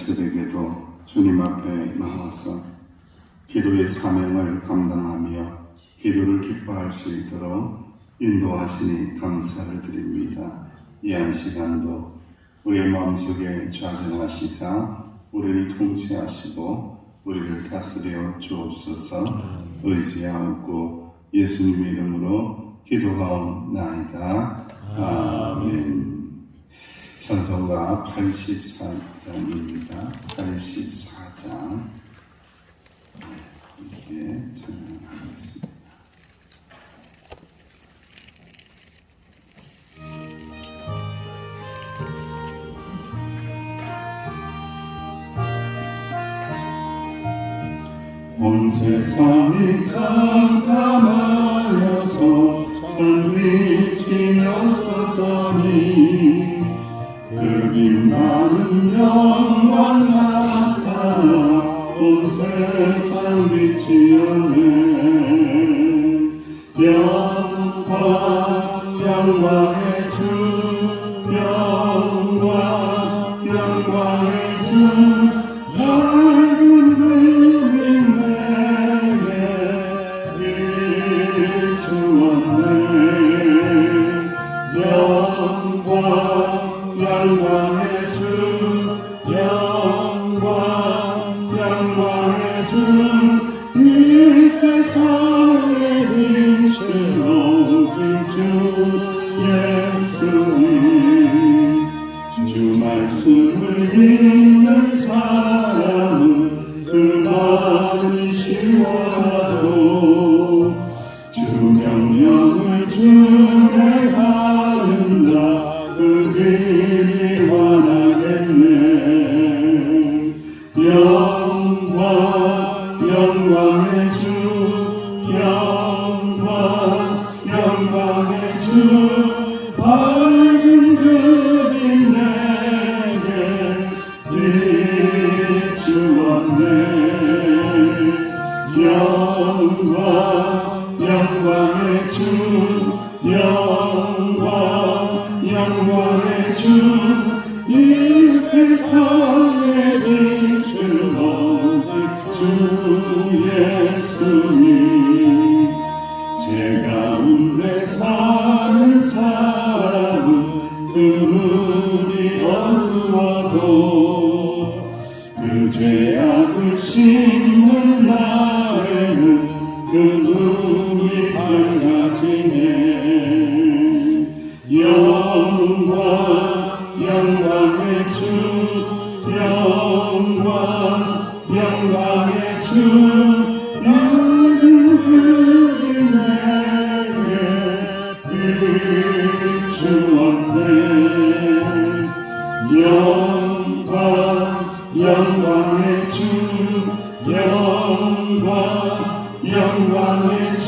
저에게도 주님 앞에 나와서 기도의 사명을 감당하며 기도를 기뻐할 수 있도록 인도하시니 감사를 드립니다. 이 한 시간도 우리의 마음속에 좌정하시사 우리를 통치하시고 우리를 다스려 주옵소서. 의지하옵고 예수님의 이름으로 기도하옵나이다. 아멘. 찬송가 84장입니다. 84장 이렇게 찬양하겠습니다. 온 세상이 캄캄하여서 빛이 없었더니 그 빛나는 영광 나타나 온 세상 빛이었네. 영광의 주 영광의 주 밝은 그림 내게 비추었네. 영광의 주 영광의 주 이 세상의 빛은 오직 주 예수님. 주 말씀을 믿는 사람은 그 마음이 시원하도 주 명령을 준행하는 자 그 길이 환하겠네. 영광의 주 영광의 주 밝은 그림 내게 비추었네. 영광의 주 영광의 주 이 세상의 빛은 오직 주 예수님. 제 가운데 사는 사람은 그 눈이 어두워도 그 죄악을 씻는 나에는 그 눈이 밝아지네. 영광의 주 영광의 주 밝은 그림 내게 비추었네. 영광의 주 영광의 주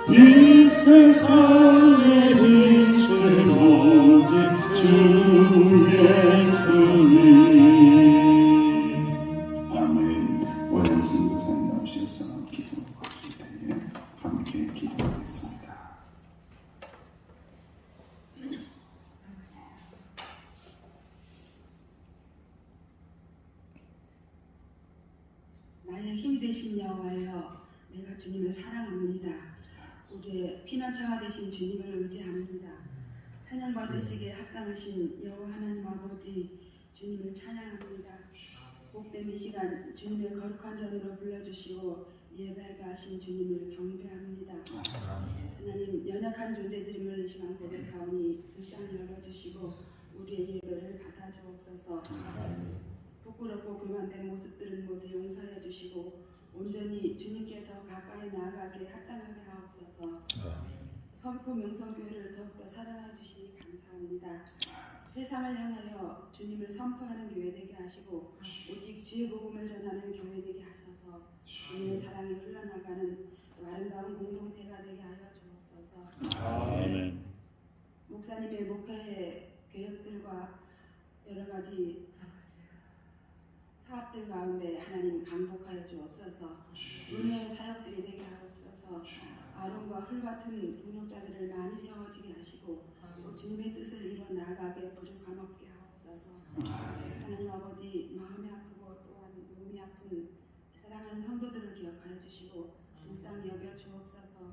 이 세상의 빛은 오직 주 예수님. 아멘. 오영신 교사님 나오셔서 기도하실 때에 함께 기도하겠습니다. 나의 힘이 되신 여호와여, 내가 주님을 사랑합니다. 우리의 피난처가 되신 주님을 의지합니다. 찬양 받으시기에 합당하신 여호와 하나님 아버지, 주님을 찬양합니다. 복된 이 시간 주님의 거룩한 전으로 불러주시고 예배하게 하신 주님을 경배합니다. 하나님, 연약한 존재들임을 이 시간 고백하오니 불쌍히 여겨주시고 우리의 예배를 받아주옵소서. 부끄럽고 교만된 모습들은 모두 용서해 주시고 온전히 주님께 더 가까이 나아가게 합당하게 하옵소서. 서귀포 명성교회를 더욱더 사랑해 주시니 감사합니다. 세상을 향하여 주님을 선포하는 교회 되게 하시고 오직 주의 복음을 전하는 교회 되게 하셔서 주님의 사랑이 흘러나가는 또 아름다운 공동체가 되게 하여 주옵소서. 아멘. 목사님의 목회 계획들과 여러 가지 사업들 가운데 하나님 강복하여 주옵소서. 은혜의 사역들이 되게 하옵소서. 아론과 흘 같은 동력자들을 많이 세워지게 하시고 또 주님의 뜻을 이뤄 나가게 부족함 없게 하옵소서. 하나님 아버지, 마음 사랑하는 성도들을 기억하여 주시고 불쌍히 여겨 주옵소서.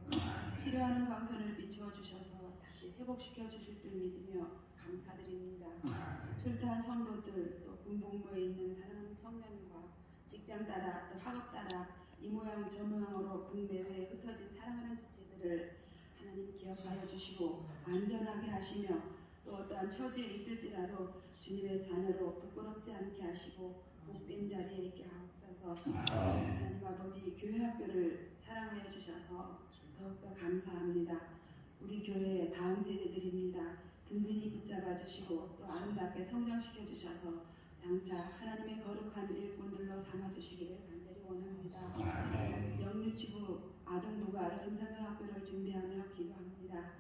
치료하는 광선을 비추어 주셔서 다시 회복시켜 주실 줄 믿으며 감사드립니다. 출타한 성도들, 또 군복무에 있는 사랑하는 청년과 직장 따라 또 학업 따라 이 모양 저 모양으로 국내외에 흩어진 사랑하는 지체들을 하나님 기억하여 주시고 안전하게 하시며 또 어떠한 처지에 있을지라도 주님의 자녀로 부끄럽지 않게 하시고 복된 자리에 있게 하옵소서. 하나님 아버지, 교회 학교를 사랑하여 주셔서 더욱더 감사합니다. 우리 교회의 다음 세대들입니다. 든든히 붙잡아 주시고 또 아름답게 성장시켜 주셔서 장차 하나님의 거룩한 일꾼들로 삼아 주시기를 간절히 원합니다. 영유치부 아동부가 여름 성경학교를 준비하며 기도합니다.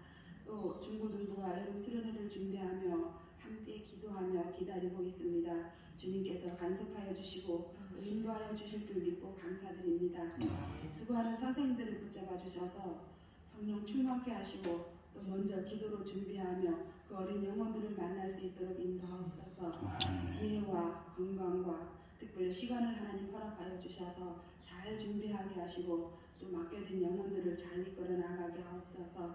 또 중고등부가 여름 수련회를 준비하며 함께 기도하며 기다리고 있습니다. 주님께서 간섭하여 주시고 인도하여 주실 줄 믿고 감사드립니다. 수고하는 선생님들을 붙잡아 주셔서 성령 충만케 하시고 또 먼저 기도로 준비하며 그 어린 영혼들을 만날 수 있도록 인도하옵소서. 지혜와 건강과 특별히 시간을 하나님 허락하여 주셔서 잘 준비하게 하시고 또 맡겨진 영혼들을 잘 이끌어 나가게 하옵소서.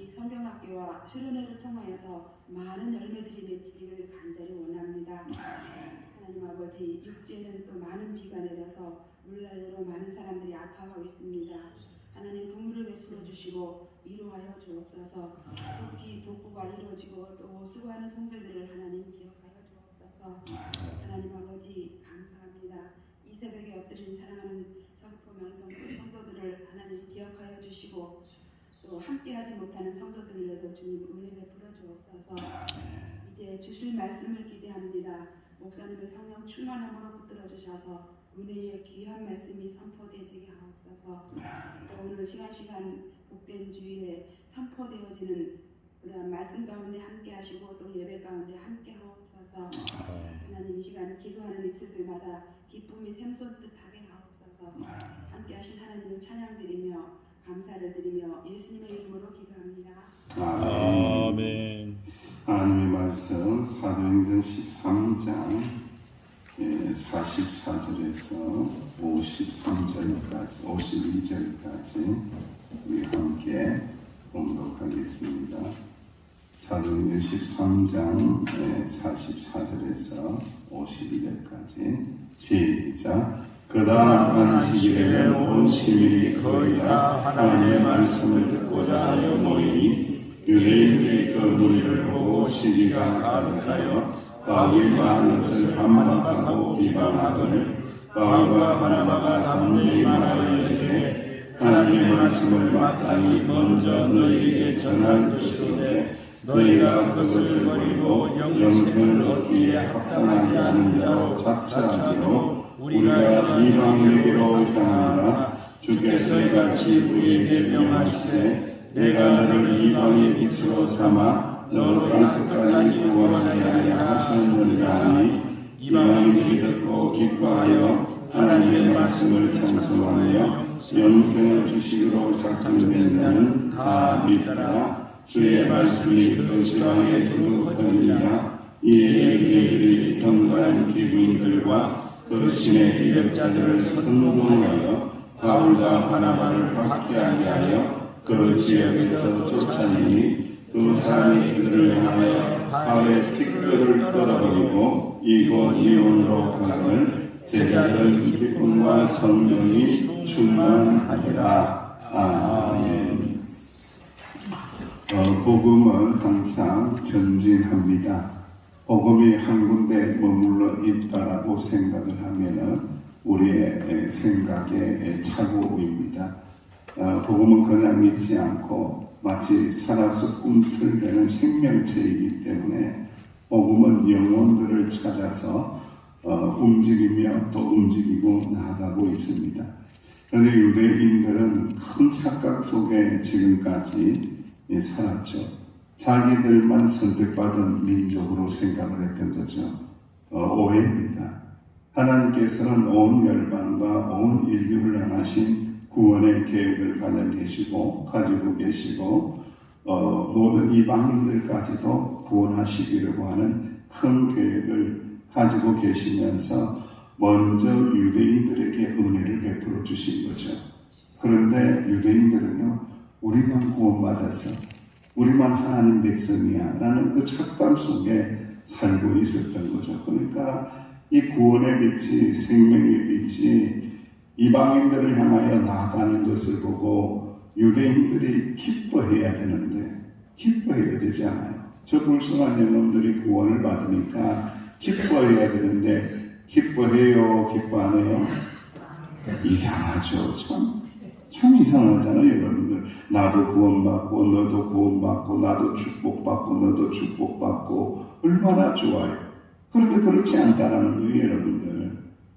이 성경학교와 수련회를 통하여서 많은 열매들이 맺히기를 간절히 원합니다. 하나님 아버지, 육지에는 또 많은 비가 내려서 물난로로 많은 사람들이 아파하고 있습니다. 하나님 긍휼을 베풀어 주시고 위로하여 주옵소서. 속히 복구가 이루어지고 또 수고하는 성도들을 하나님 기억하여 주옵소서. 하나님 아버지 감사합니다. 이 새벽에 엎드린 사랑하는 서귀포 명성교 성도들을 하나님 기억하여 주시고 또 함께하지 못하는 성도들에도 주님 은혜 베풀어 주옵소서. 이제 주실 말씀을 기대합니다. 목사님의 성령 충만함으로 붙들어 주셔서 은혜의 귀한 말씀이 선포되지게 하옵소서. 또 오늘 시간 복된 주일에 선포되어지는 그러한 말씀 가운데 함께 하시고 또 예배 가운데 함께 하옵소서. 하나님 이 시간 기도하는 입술들마다 기쁨이 샘솟듯 하게 하옵소서. 함께 하신 하나님을 찬양드리며 감사를 드리며 예수님의 이름으로 기도합니다. 아멘. 하나님의 말씀 사도행전 13장 44절에서 53절까지 52절까지 우리 함께 봉독하겠습니다. 사도행전 13장 44절에서 52절까지 시작. 그다음 안식일에 온 시민이 거의 다 하나님의 말씀을 듣고자 하여 모이니 유대인들이 그 무리를 보고 시기가 가득하여 바울이 많은 것을 반박하고 비방하거늘 바울과 바나바가 담대히 말하여 이르되 하나님의 말씀을 마땅히 먼저 너희에게 전할 것인데 너희가 그것을 버리고 영생을 얻기에 합당하지 않은 자로 자처하기로 우리가 이방인에게로 향하노라. 주께서 이같이 우리에게 명하시되 내가 너를 이방의 빛으로 삼아 너로 땅끝까지 구원하게 하려 하셨느니라 하니 이방인들이 듣고 기뻐하여 하나님의 말씀을 찬송하며 영생을 주시기로 작정된 자는 다 믿더라. 주의 말씀이 그 지방에 두루 퍼지니라. 이에 유대인들이 경건한 기부인들과 그 신의 이력자들을 선동하여 바울과 바나바를 박해하게 하여 그 지역에서 쫓아내니 두 사람이 그들을 향하여 발에 티끌을 떨어버리고 이곳 이온으로 가거늘 제자들은 기쁨과 성령이 충만하리라. 아멘. 복음은 항상 전진합니다. 복음이 한 군데 머물러 있다라고 생각을 하면은 우리의 생각의 착오입니다. 복음은 그냥 있지 않고 마치 살아서 꿈틀대는 생명체이기 때문에 복음은 영혼들을 찾아서 움직이며 또 움직이고 나아가고 있습니다. 그런데 유대인들은 큰 착각 속에 지금까지 살았죠. 자기들만 선택받은 민족으로 생각을 했던 거죠. 오해입니다. 하나님께서는 온 열방과 온 인류를 향하신 구원의 계획을 가지고 계시고 모든 이방인들까지도 구원하시기로 하는 큰 계획을 가지고 계시면서 먼저 유대인들에게 은혜를 베풀어 주신 거죠. 그런데 유대인들은요, 우리만 구원받아서 우리만 하나님 백성이야 라는 그 착각 속에 살고 있었던 거죠. 그러니까 이 구원의 빛이, 생명의 빛이 이방인들을 향하여 나아가는 것을 보고 유대인들이 기뻐해야 되는데 기뻐해야 되지 않아요. 저 불쌍한 영혼들이 구원을 받으니까 기뻐해야 되는데 기뻐해요? 기뻐 안 해요? 이상하죠. 참 이상하잖아요, 여러분들. 나도 구원받고 너도 구원받고 나도 축복받고 너도 축복받고 얼마나 좋아요. 그런데 그렇지 않다라는 거예요, 여러분들.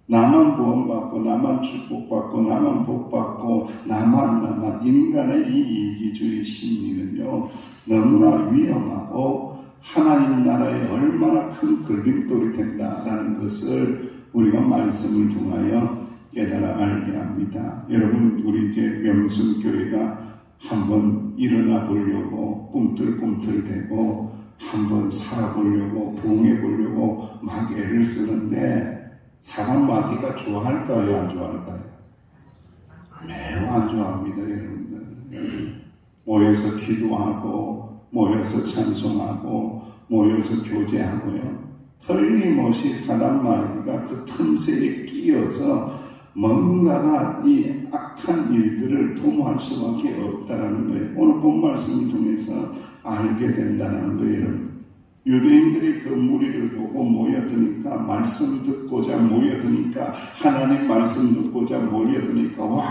나만 구원받고 나만 축복받고 나만 복받고 나만 인간의 이 이기주의 심리는요 너무나 위험하고 하나님 나라에 얼마나 큰 걸림돌이 된다라는 것을 우리가 말씀을 통하여 깨달아 알게 합니다. 여러분, 우리 이제 명순교회가 한번 일어나 보려고 꿈틀꿈틀대고 한번 살아보려고 부흥해보려고 막 애를 쓰는데 사람 마귀가 좋아할까요? 안 좋아할까요? 매우 안 좋아합니다, 여러분들. 모여서 기도하고 모여서 찬송하고 모여서 교제하고요. 틀림없이 사람 마귀가 그 틈새에 끼어서 뭔가가 이 악한 일들을 도모할 수밖에 없다는 거예요. 오늘 본 말씀을 통해서 알게 된다는 거예요, 여러분. 유대인들이 그 무리를 보고 모여드니까 말씀 듣고자 모여드니까 하나님 말씀 듣고자 모여드니까 와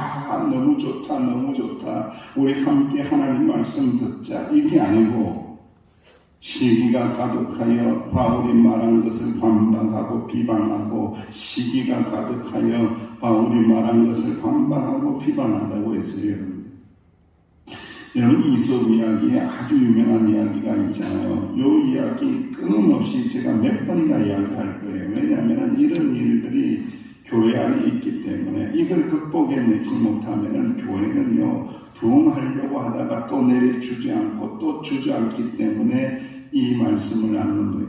너무 좋다 너무 좋다 우리 함께 하나님 말씀 듣자 이게 아니고 시기가 가득하여 바울이 말한 것을 반박하고 비방하고 시기가 가득하여 바울이 말한 것을 반박하고 비방한다고 했어요. 여러분 이솝 이야기에 아주 유명한 이야기가 있잖아요. 이 이야기 끊임없이 제가 몇 번이나 이야기할 거예요. 왜냐하면 이런 일들이 교회 안에 있기 때문에 이걸 극복해내지 못하면 교회는요 부흥하려고 하다가 또 내려주지 않고 또 주저앉기 때문에 이 말씀을 하는 거예요.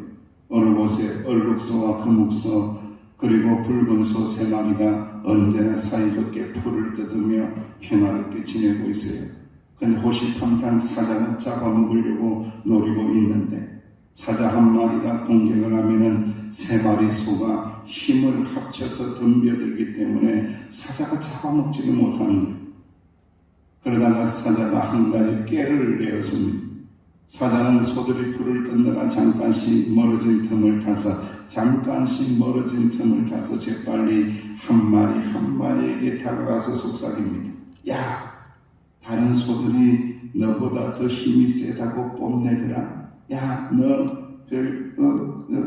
어느 곳에 얼룩소와 금욱소 그리고 붉은 소 3마리가 언제나 사이좋게 풀을 뜯으며 평화롭게 지내고 있어요. 근데 호시탐탐 사자가 잡아먹으려고 노리고 있는데 사자 한 마리가 공격을 하면은 3마리 소가 힘을 합쳐서 덤벼들기 때문에 사자가 잡아먹지를 못하는 거예요. 그러다가 사자가 한 가지 깨를 내었습니다. 사자는 소들이 풀을 뜯느라 잠깐씩 멀어진 틈을 타서 재빨리 한 마리 한 마리에게 다가가서 속삭입니다. 야! 다른 소들이 너보다 더 힘이 세다고 뽐내더라. 야, 너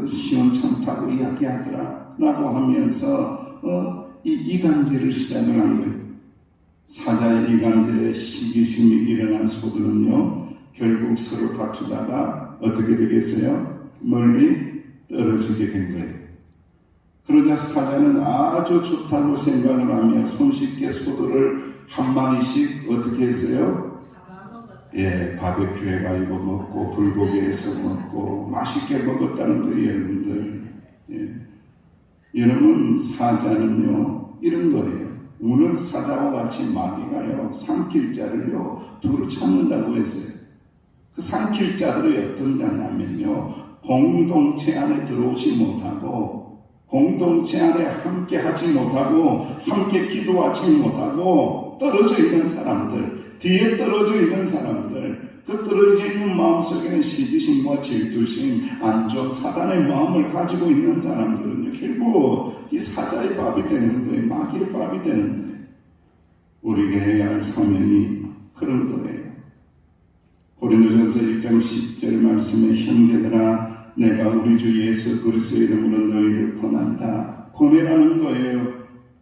시원찮 타고 이야기하더라. 라고 하면서 이간질을 시작을 한 거예요. 사자의 이간질에 시기심이 일어난 소들은요, 결국 서로 다투다가 어떻게 되겠어요? 멀리 떨어지게 된 거예요. 그러자 사자는 아주 좋다고 생각을 하며 손쉽게 소들을 한 마리씩 어떻게 했어요? 예, 바베큐 해가지고 먹고 불고기 해서 먹고 맛있게 먹었다는 거예요, 여러분들. 예. 여러분, 사자는요 이런 거예요. 오늘 사자와 같이 마귀가요 삼킬 자를요 두루 찾는다고 했어요. 그 삼킬 자들이 어떤 자냐면요 공동체 안에 들어오지 못하고 공동체 안에 함께 하지 못하고 함께 기도하지 못하고 떨어져 있는 사람들, 뒤에 떨어져 있는 사람들, 그 떨어져 있는 마음속에는 시기심과 질투심, 안좋은 사단의 마음을 가지고 있는 사람들은요 결국 이 사자의 밥이 되는 거예요. 마귀의 밥이 되는 거예요. 우리가 해야 할 사명이 그런 거예요. 고린도전서 1장 10절 말씀에 형제들아 내가 우리 주 예수 그리스도 이름으로 너희를 권한다. 권해라는 거예요.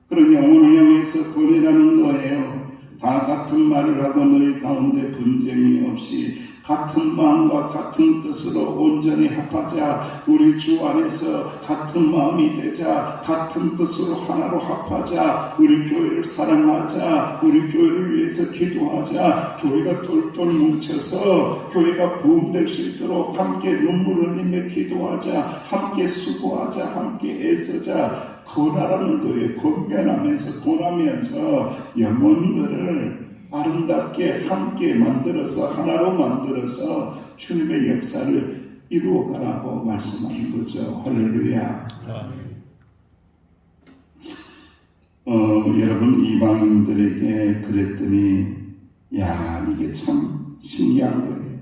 그런 영혼을 향해서 권해라는 거예요. 다 같은 말을 하고 너희 가운데 분쟁이 없이 같은 마음과 같은 뜻으로 온전히 합하자. 우리 주 안에서 같은 마음이 되자. 같은 뜻으로 하나로 합하자. 우리 교회를 사랑하자. 우리 교회를 위해서 기도하자. 교회가 똘똘 뭉쳐서 교회가 부흥될 수 있도록 함께 눈물 흘리며 기도하자. 함께 수고하자. 함께 애쓰자. 권하라는 거예요. 권면하면서 권하면서 영혼들을 아름답게 함께 만들어서 하나로 만들어서 주님의 역사를 이루어가라고 말씀하는 거죠. 할렐루야. 여러분 이방인들에게 그랬더니 야 이게 참 신기한 거예요.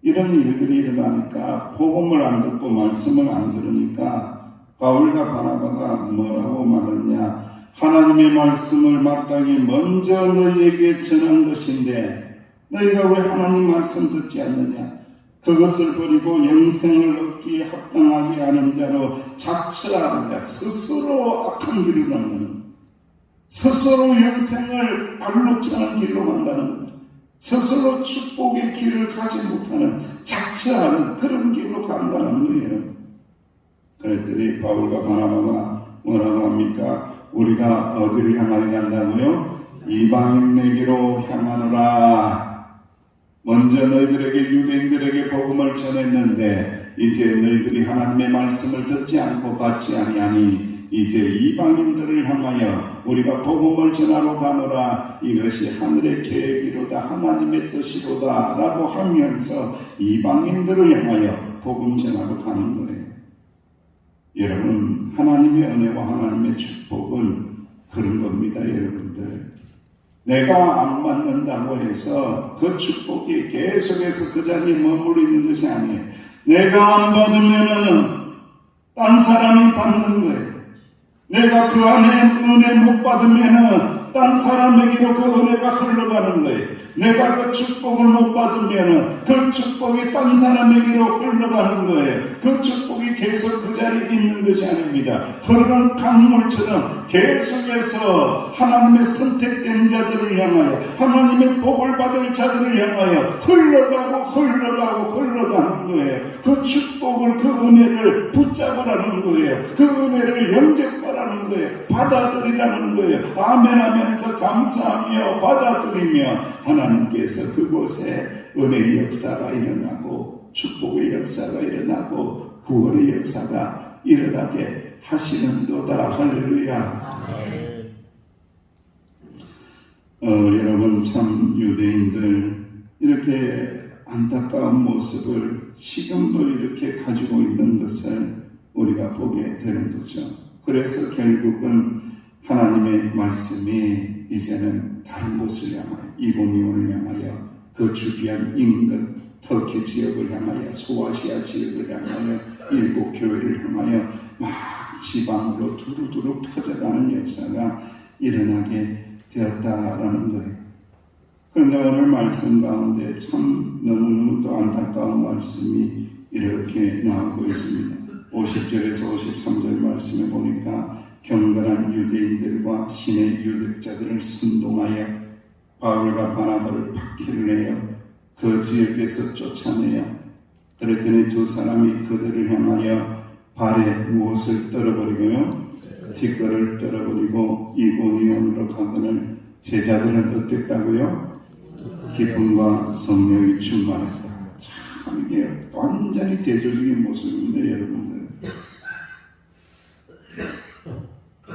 이런 일들이 일어나니까 복음을 안 듣고 말씀을 안 들으니까 바울과 바나바가 뭐라고 말하냐, 하나님의 말씀을 마땅히 먼저 너희에게 전한 것인데 너희가 왜 하나님 말씀 듣지 않느냐, 그것을 버리고 영생을 얻기에 합당하지 않은 자로 자처하는 자, 스스로 악한 길을 간다는, 스스로 영생을 발로 차는 길로 간다는, 스스로 축복의 길을 가지 못하는 자처하는 그런 길로 간다는 거예요. 그랬더니 바울과 바나바가 뭐라고 합니까? 우리가 어디를 향하여 간다고요? 이방인에게로 향하노라. 먼저 너희들에게 유대인들에게 복음을 전했는데 이제 너희들이 하나님의 말씀을 듣지 않고 받지 아니하니 이제 이방인들을 향하여 우리가 복음을 전하러 가노라. 이것이 하늘의 계획이로다, 하나님의 뜻이로다 라고 하면서 이방인들을 향하여 복음 전하러 가는 거예요. 여러분 하나님의 은혜와 하나님의 축복은 그런 겁니다. 여러분들 내가 안 받는다고 해서 그 축복이 계속해서 그 자리에 머물러 있는 것이 아니에요. 내가 안 받으면은 딴 사람이 받는 거예요. 내가 그 안에 은혜 못 받으면은 딴 사람에게로 그 은혜가 흘러가는 거예요. 내가 그 축복을 못 받으면은 그 축복이 딴 사람에게로 흘러가는 거예요. 그 축복이 계속 그 자리에 있는 것이 아닙니다. 흐르는 강물처럼 계속해서 하나님의 선택된 자들을 향하여, 하나님의 복을 받을 자들을 향하여 흘러가는 거예요. 그 축복을, 그 은혜를 붙잡으라는 거예요. 그 은혜를 영접하라는 거예요. 받아들이라는 거예요. 아멘 하면서 감사하며 받아들이며 하나님께서 그곳에 은혜의 역사가 일어나고 축복의 역사가 일어나고 구원의 역사가 일어나게 하시는도다. 할렐루야. 여러분 참 유대인들 이렇게 안타까운 모습을 지금도 이렇게 가지고 있는 것을 우리가 보게 되는 거죠. 그래서 결국은 하나님의 말씀이 이제는 다른 곳을 향하여, 이고니온을 향하여, 그 주변 인근 터키 지역을 향하여, 소아시아 지역을 향하여, 일곱 교회를 향하여 막 지방으로 두루두루 퍼져가는 역사가 일어나게 되었다라는 거예요. 그런데 오늘 말씀 가운데 참 너무너무 또 안타까운 말씀이 이렇게 나오고 있습니다. 50절에서 53절 말씀에 보니까 경건한 유대인들과 신의 유력자들을 선동하여 바울과 바나바를 박해를 해요. 그 지역에서 쫓아내요. 그랬더니 두 사람이 그들을 향하여 발에 무엇을 떨어버리고요, 뒷걸을 떨어버리고 이고니온으로 가거늘 제자들은 어땠다고요? 기쁨과 성령이 충만했다. 참 이게 완전히 대조적인 모습입니다. 여러분들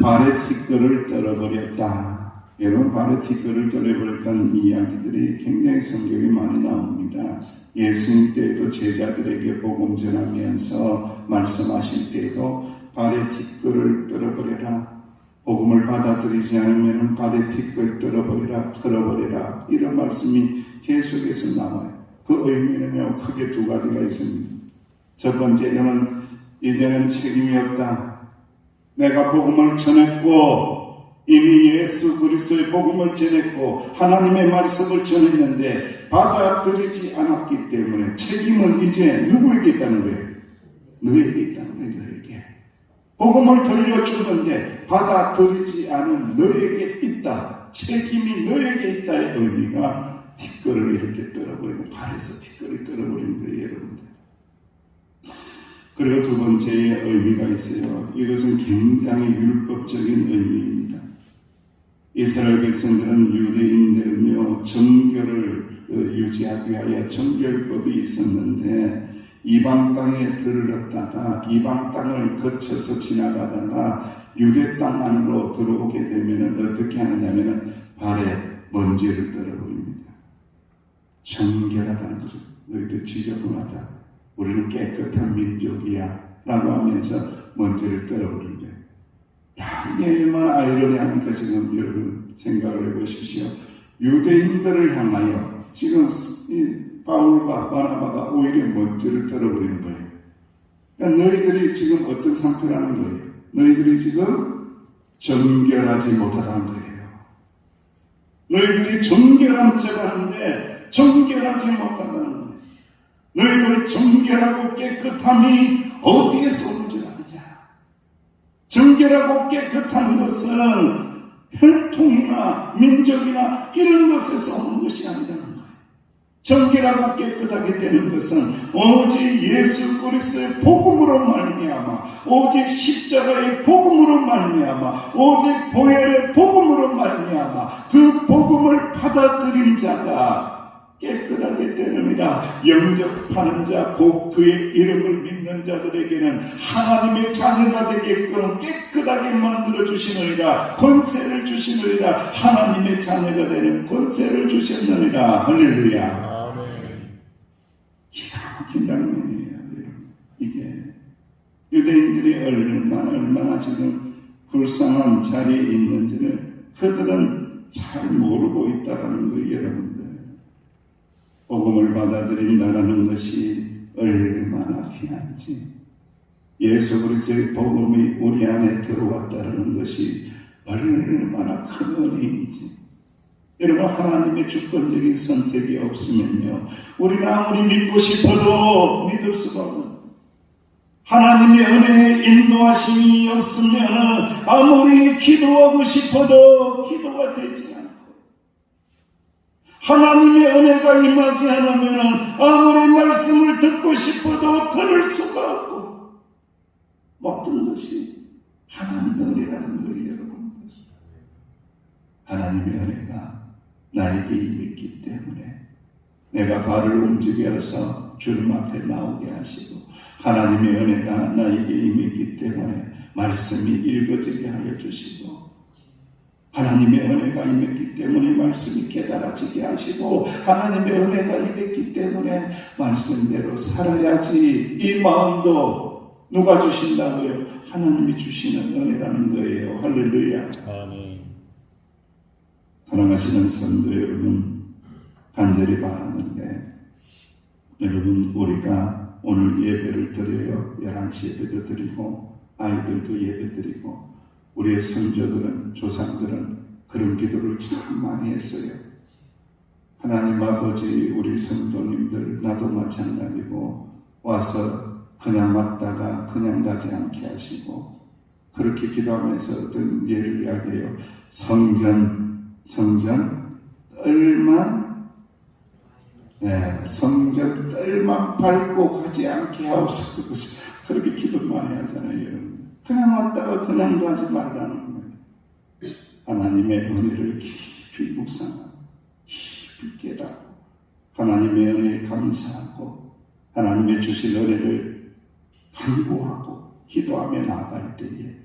발에 뒷걸을 떨어버렸다. 여러분 발에 뒷걸을 떨어버렸다는 이야기들이 굉장히 성경에 많이 나옵니다. 예수님 때에도 제자들에게 복음 전하면서 말씀하실 때에도 발에 뒷걸을 떨어버려라. 복음을 받아들이지 않으면 발에 뒷걸 떨어버리라. 이런 말씀이 계속해서 나와요. 그 의미는요, 크게 두 가지가 있습니다. 첫 번째는 이제는 책임이 없다. 내가 복음을 전했고 이미 예수 그리스도의 복음을 전했고 하나님의 말씀을 전했는데 받아들이지 않았기 때문에 책임은 이제 누구에게 있다는 거예요? 너에게 있다는 거예요. 너에게. 복음을 들려주는데 받아들이지 않은 너에게 있다. 책임이 너에게 있다의 의미가 뒷걸을 이렇게 떨어버리는, 발에서 뒷걸을 떨어버리는 거예요. 여러분들. 그리고 두 번째의 의미가 있어요. 이것은 굉장히 율법적인 의미입니다. 이스라엘 백성들은, 유대인들은요, 정결을 유지하기 위하여 정결법이 있었는데 이방 땅에 들렀다가 이방 땅을 거쳐서 지나가다가 유대 땅 안으로 들어오게 되면 어떻게 하느냐면 발에 먼지를 떨어버립니다. 정결하다는 거죠. 너희들 지저분하다. 우리는 깨끗한 민족이야. 라고 하면서 먼지를 떨어버린 거예요. 야, 이게 얼마나 아이러니합니까? 지금 여러분 생각을 해보십시오. 유대인들을 향하여 지금 이 바울과 바나바가 오히려 먼지를 떨어버리는 거예요. 그러니까 너희들이 지금 어떤 상태라는 거예요? 너희들이 지금 정결하지 못하다는 거예요. 너희들이 정결한 척 하는데 정결하지 못한다는 거예요. 너희들 정결하고 깨끗함이 어디에서 오는지 알자. 정결하고 깨끗한 것은 혈통이나 민족이나 이런 것에서 오는 것이 아니라는 거예요. 정결하고 깨끗하게 되는 것은 오직 예수 그리스도의 복음으로 말미암아, 오직 십자가의 복음으로 말미암아, 오직 보혈의 복음으로 말미암아 그 복음을 받아들인 자가 깨끗하게 되느니라. 영접하는 자, 곧 그의 이름을 믿는 자들에게는 하나님의 자녀가 되게끔 깨끗하게 만들어 주시느니라. 권세를 주시느니라. 하나님의 자녀가 되는 권세를 주셨느니라. 할렐루야. 기가 막힌 장면이에요. 이게 유대인들이 얼마나 지금 불쌍한 자리에 있는지를 그들은 잘 모르고 있다는 거예요. 여러분들, 복음을 받아들인다는 것이 얼마나 귀한지, 예수 그리스도의 복음이 우리 안에 들어왔다는 것이 얼마나 큰 은혜인지. 여러분, 하나님의 주권적인 선택이 없으면요, 우리는 아무리 믿고 싶어도 믿을 수가 없는, 하나님의 은혜의 인도하심이 없으면 아무리 기도하고 싶어도 기도가 되지 않고, 하나님의 은혜가 임하지 않으면 아무리 말씀을 듣고 싶어도 들을 수가 없고, 모든 것이 하나님의 은혜라는 거예요. 여러분, 하나님의 은혜가 나에게 임했기 때문에 내가 발을 움직여서 주님 앞에 나오게 하시고, 하나님의 은혜가 나에게 임했기 때문에 말씀이 읽어지게 하여 주시고, 하나님의 은혜가 임했기 때문에 말씀이 깨달아지게 하시고, 하나님의 은혜가 임했기 때문에 말씀대로 살아야지. 이 마음도 누가 주신다고요? 하나님이 주시는 은혜라는 거예요. 할렐루야. 아멘. 사랑하시는 성도 여러분, 간절히 바라는데, 여러분, 우리가 오늘 예배를 드려요. 11시 예배도 드리고 아이들도 예배 드리고, 우리의 선조들은, 조상들은 그런 기도를 참 많이 했어요. 하나님 아버지, 우리 성도님들, 나도 마찬가지고, 와서 그냥 왔다가 그냥 가지 않게 하시고, 그렇게 기도하면서 어떤 예를 이야기해요. 성전 뜰만 밟고 가지 않게 하옵소서. 그렇게 기도 많이 하잖아요, 여러분. 그냥 왔다가 그냥 가지 말라는 거예요. 하나님의 은혜를 깊이 묵상하고, 깊이 깨닫고, 하나님의 은혜에 감사하고, 하나님의 주신 은혜를 간구하고 기도하며 나아갈 때에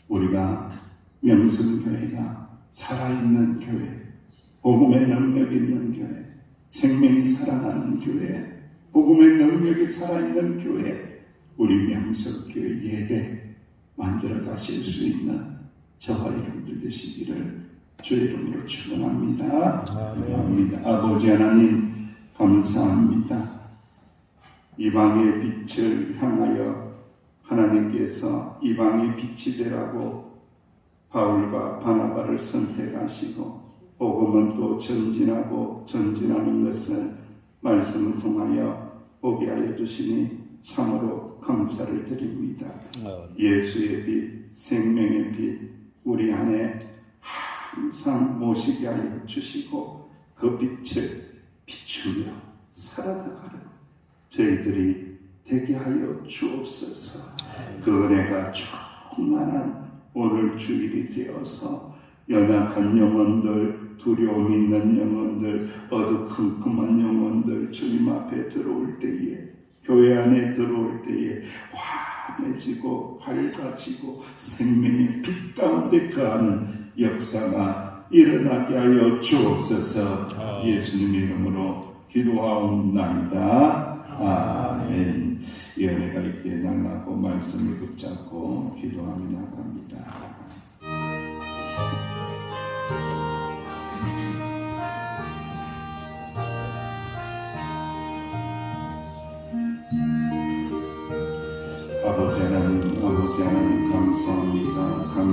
우리가 명성교회가 살아있는 교회, 복음의 능력이 있는 교회, 생명이 살아나는 교회, 복음의 능력이 살아있는 교회, 우리 명성교회 예배 만들어 가실 수 있는 저와 여러분들 되시기를 주의 이름으로 축원합니다. 감사합니다. 아버지 하나님, 감사합니다. 이방의 빛을 향하여 하나님께서 이방의 빛이 되라고 바울과 바나바를 선택하시고, 복음은 또 전진하고 전진하는 것을 말씀을 통하여 보게 하여 주시니 참으로 감사를 드립니다. 예수의 빛, 생명의 빛, 우리 안에 항상 모시게 하여 주시고, 그 빛을 비추며 살아나가는 저희들이 되게 하여 주옵소서. 그 은혜가 충만한 오늘 주일이 되어서 연약한 영혼들, 두려움 있는 영혼들, 어두컴컴한 영혼들 주님 앞에 들어올 때에, 교회 안에 들어올 때에 환해지고 밝아지고 생명의 빛 가운데 거하는 역사가 일어나게 하여 주옵소서. 예수님의 이름으로 기도하옵나이다. 아멘. 이 은혜가 있게 날라고 말씀을 붙잡고 기도하며 나갑니다. 아버지 하나님 감사합니다.